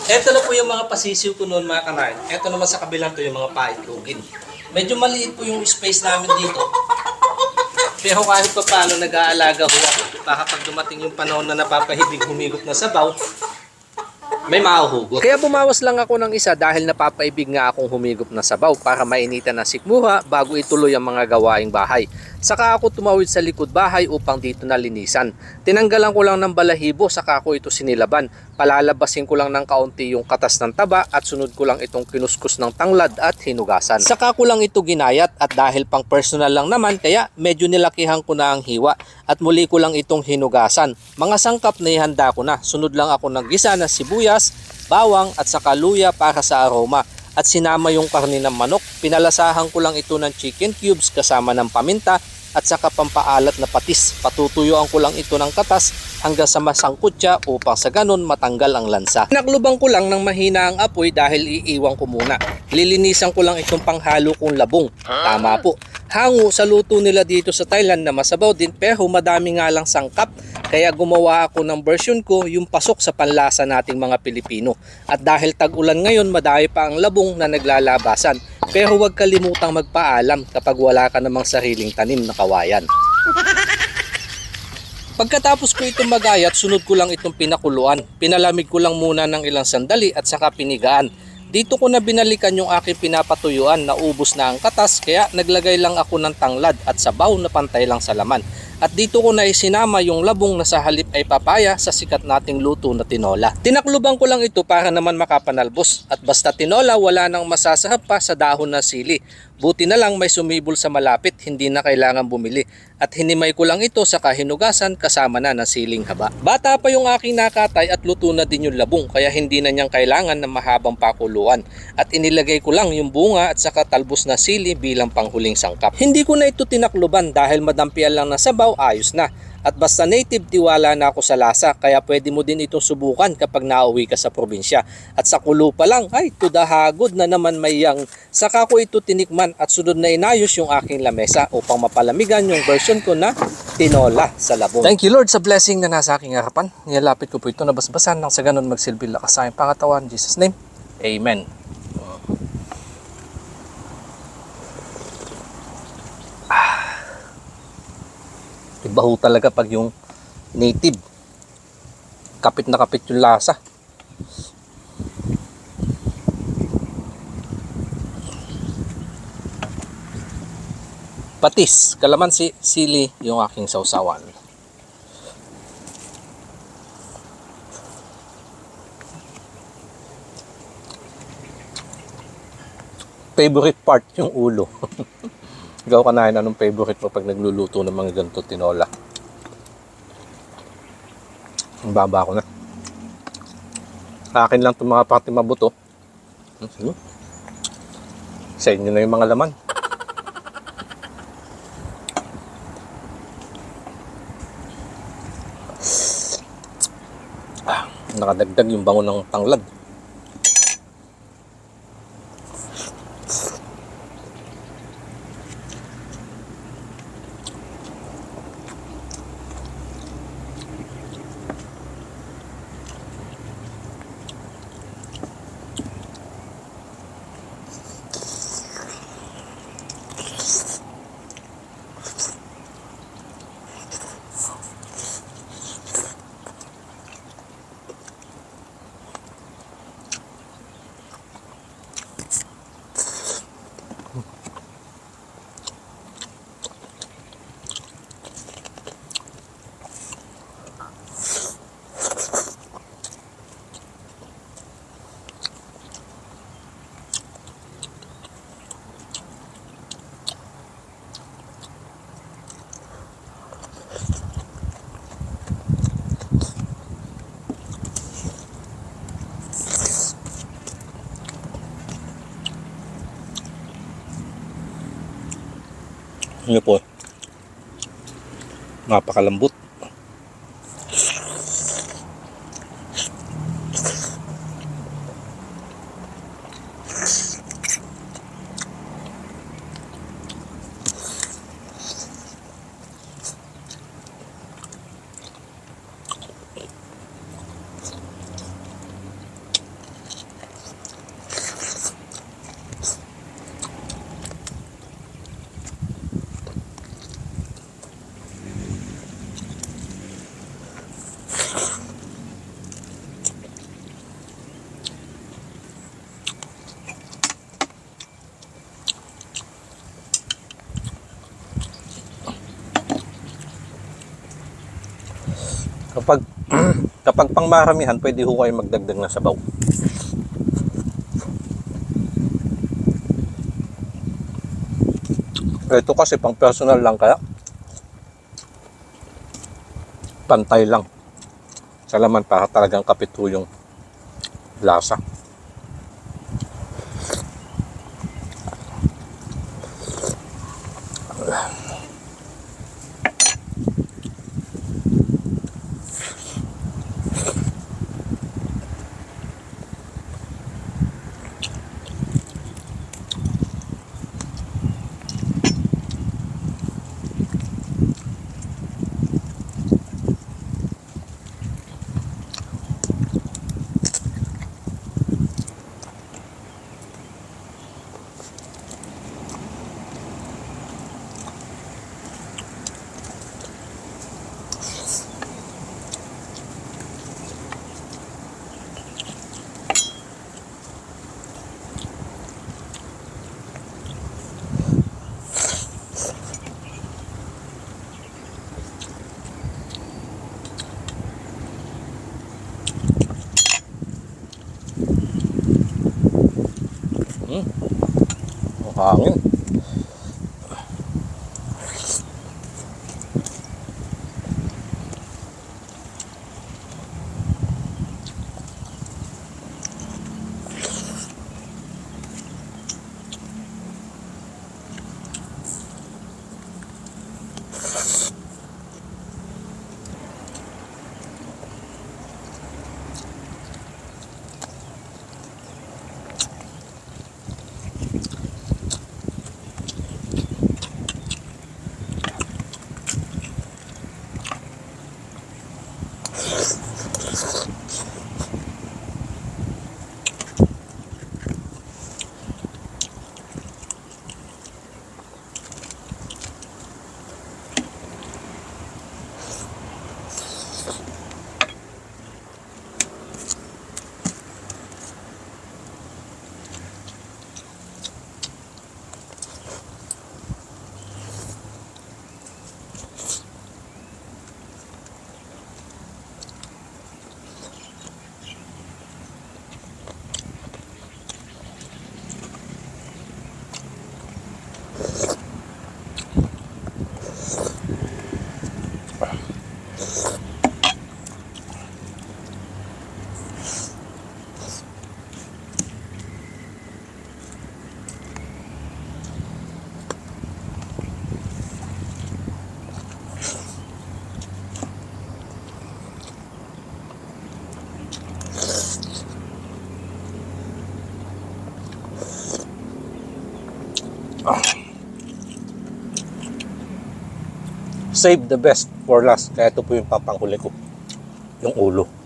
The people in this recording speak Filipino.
Ito na po yung mga pasisiw ko noon mga kanain. Ito naman sa kabilang to yung mga paitlogin. Medyo maliit po yung space namin dito. Pero kahit pa paano nag-aalaga ho ako. Baka pag dumating yung panahon na napapahibig humigot na sabaw, may mahuhugot. Kaya bumawas lang ako ng isa dahil napapaibig nga akong humigop na sabaw para mainitan ng sikmura bago ituloy ang mga gawaing bahay. Saka ako tumawid sa likod bahay upang dito na linisan. Tinanggalan ko lang ng balahibo saka ako ito sinilaban. Palalabasin ko lang ng kaunti yung katas ng taba at sunod ko lang itong kinuskus ng tanglad at hinugasan. Saka ko lang ito ginayat at dahil pang personal lang naman kaya medyo nilakihan ko na ang hiwa at muli ko lang itong hinugasan. Mga sangkap na ihanda ko na. Sunod lang ako ng gisa na sibuyas, bawang at saka luya para sa aroma. At sinama yung karne ng manok. Pinalasahan ko lang ito ng chicken cubes kasama ng paminta at saka pampaalat na patis. Patutuyuan ko lang ito ng katas hanggang sa masangkot siya upang sa ganun matanggal ang lansa. Naklubang ko lang ng mahina ang apoy dahil iiwan ko muna. Lilinisan ko lang itong panghalo kong labong. Tama po. Hango sa luto nila dito sa Thailand na masabaw din pero madami nga lang sangkap. Kaya gumawa ako ng version ko yung pasok sa panlasa nating mga Pilipino. At dahil tag-ulan ngayon, madami pa ang labong na naglalabasan. Pero huwag kalimutang magpaalam kapag wala ka namang sariling tanim na kawayan. Pagkatapos ko itong magayat, sunod ko lang itong pinakuluan. Pinalamig ko lang muna ng ilang sandali at saka pinigaan. Dito ko na binalikan yung aking pinapatuyuan na ubos na ang katas kaya naglagay lang ako ng tanglad at sabaw na pantay lang sa laman. At dito ko na isinama yung labong na sa halip ay papaya sa sikat nating luto na tinola. Tinakluban ko lang ito para naman makapanalbos. At basta tinola wala nang masasahap pa sa dahon na sili. Buti na lang may sumibol sa malapit, hindi na kailangan bumili. At hinimay ko lang ito sa kahinugasan kasama na ng siling haba. Bata pa yung aking nakatay at luto na din yung labong kaya hindi na niyang kailangan ng mahabang pakuluan. At inilagay ko lang yung bunga at saka talbos na sili bilang panghuling sangkap. Hindi ko na ito tinakluban dahil madampian lang na sabaw, ayos na. At basta native, tiwala na ako sa lasa kaya pwede mo din itong subukan kapag nauwi ka sa probinsya. At sa kulo pa lang, ay tudahagod na naman may yang. Saka ko ito tinikman at sunod na inayos yung aking lamesa upang mapalamigan yung version ko na tinola sa labong. Thank you Lord sa blessing na nasa aking harapan. Nilapit ko po ito na basbasan nang sa ganun magsilbi lakas sa aking pangatawan. In Jesus' name, Amen. Iba ho talaga pag yung native. Kapit na kapit yung lasa. Patis, kalamansi, sili yung aking sausawan. Favorite part yung ulo. Ikaw kanain anong favorite mo pag nagluluto ng mga ganito tinola? Ang baba ko na. Akin lang itong mga pati mabuto. Sa inyo na yung mga laman. Nakadagdag yung bango ng tanglad. Ano po? Napakalambot. Kapag pang maramihan, pwede ho kayo magdagdag ng sabaw. Ito kasi pang personal lang, kaya pantay lang. Sa laman para talagang kapit ho yung lasa. Ang hangin. Save the best for last. Kaya ito po yung papanghuli ko. Yung ulo.